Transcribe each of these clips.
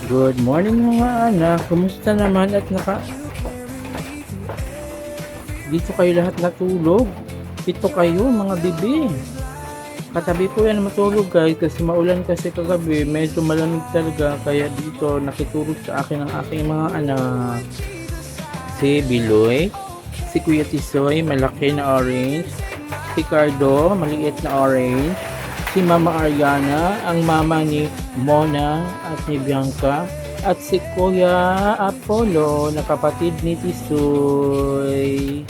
Good morning mga anak, kumusta naman at dito kayo lahat natulog? Pito kayo mga bibi. Katabi ko yan matulog guys kasi maulan kasi kagabi, medyo malamig talaga kaya dito nakitulog sa akin ang aking mga anak. Si Biloy, si Kuya Tisoy, malaki na orange, si Cardo, maliit na orange, si Mama Ariana, ang mama ni Mona at ni Bianca, at si Kuya Apollo na kapatid ni Tisoy.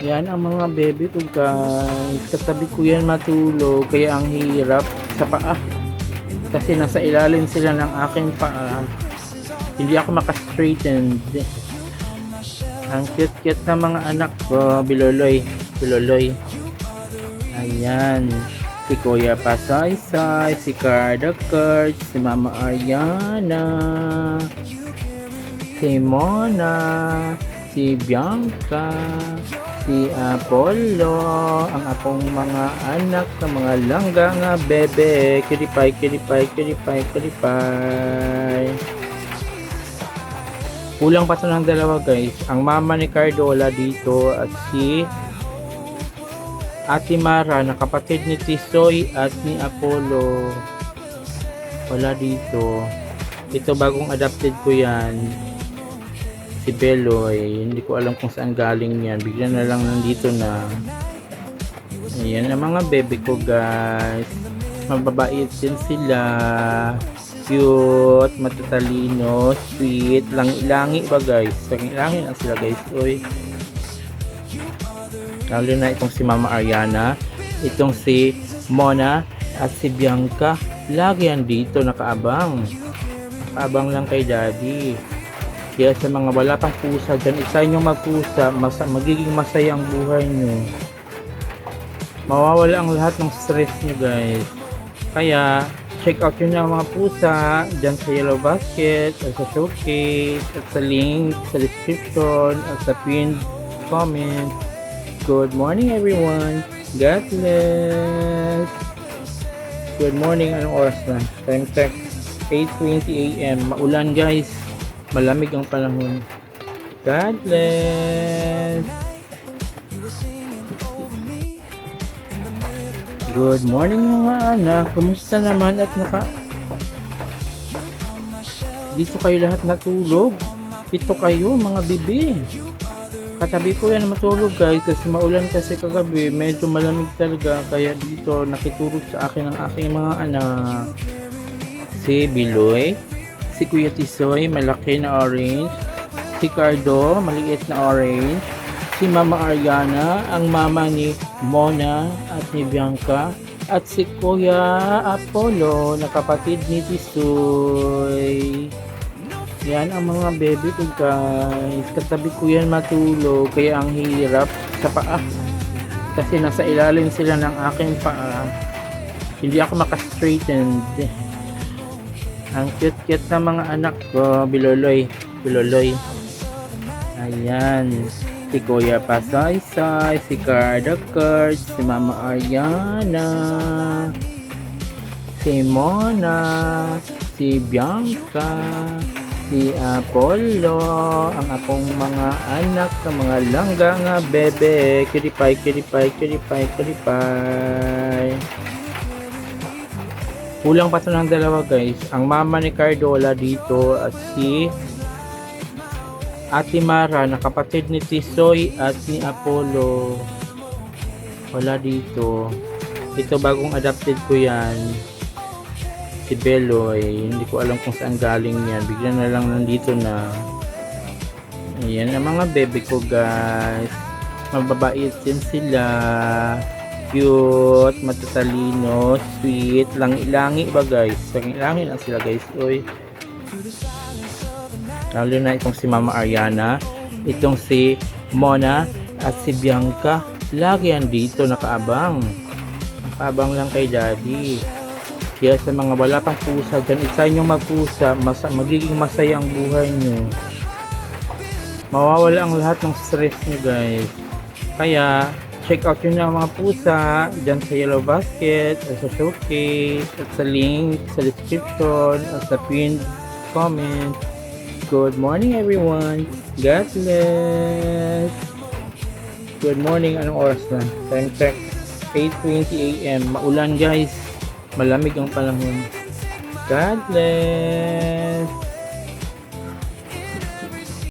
Yan ang mga baby ko guys. Katabi ko yan matulog kaya ang hirap sa paa. Kasi nasa ilalim sila ng aking paa. Hindi ako maka-straighten. Ang cute-cute na mga anak ko. Biloloy. Ayan. Si Kuya Pasaysay, si Carda Kurt, si Mama Ariana, si Mona, si Bianca, si Apollo, ang akong mga anak na mga langga nga bebe. Kiripay. Kulang pa ito ng dalawa guys. Ang mama ni Cardola dito at si Ate Mara na kapatid ni Tisoy at ni Apollo. Wala dito. Ito bagong adopted ko yan. Si Beloy, hindi ko alam kung saan galing yan, bigla na lang nandito na. Ayan ang mga bebe ko guys, mababait din sila, cute, matatalino, sweet, langi-langi ba guys, langi-langi lang sila guys. Oy, lalo na itong si Mama Ariana, itong si Mona at si Bianca, lagi yan dito nakaabang lang kay daddy. Kaya sa mga wala pang pusa dyan, isa nyo magpusa, magiging masaya ang buhay nyo. Mawawala ang lahat ng stress nyo guys. Kaya, check out nyo na mga pusa dyan sa Yellow Basket, at sa showcase, at sa link, sa description, at sa pinned comment. Good morning everyone. God bless. Good morning. Anong oras na? Time check. 8:20 AM. Maulan guys. Malamig ang panahon. God bless. Good morning mga anak. Kumusta naman at dito kayo lahat natulog? Pito kayo mga bibi. Katabi ko yan matulog guys kasi maulan kasi kagabi. Medyo malamig talaga kaya dito nakitulog sa akin ang aking mga anak. Si Biloy, si Kuya Tisoy, malaki na orange, si Cardo, maliit na orange, si Mama Ariana, ang mama ni Mona at ni Bianca, at si Kuya Apollo na kapatid ni Tisoy. Yan ang mga baby ko guys. Katabi ko yan matulog kaya ang hirap sa paa. Kasi nasa ilalim sila ng aking paa. Hindi ako maka-straighten. Ang cute-cute na mga anak ko. Biloloy. Ayan. Si Kuya Pasaysay, si Carda Kurt, si Mama Ariana, si Mona, si Bianca, si Apollo, ang akong mga anak na mga langga nga bebe. Kiripay. Kulang pa ito ng dalawa guys. Ang mama ni Cardola dito at si Ate Mara na kapatid ni Tisoy at ni Apollo. Wala dito. Ito bagong adopted ko yan. Si Beloy, hindi ko alam kung saan galing yan, bigla na lang nandito na. Ayan ang mga bebe ko guys, mababait din sila, cute, matatalino, sweet, langi-langi ba guys, langi-langi lang sila guys. Oy, lalo na itong si Mama Ariana, itong si Mona at si Bianca, lagi yan dito nakaabang lang kay daddy. Kaya sa mga wala pang pusa dyan, isa nyo magpusa, magiging masaya ang buhay nyo. Mawawala ang lahat ng stress nyo guys. Kaya check out yun ang mga pusa dyan sa yellow basket, at sa showcase, at sa link, sa description, at sa pinned comment. Good morning everyone. God bless. Good morning. Anong oras na? Time check. 8:20 AM. Maulan guys. Malamig ang panahon. God bless.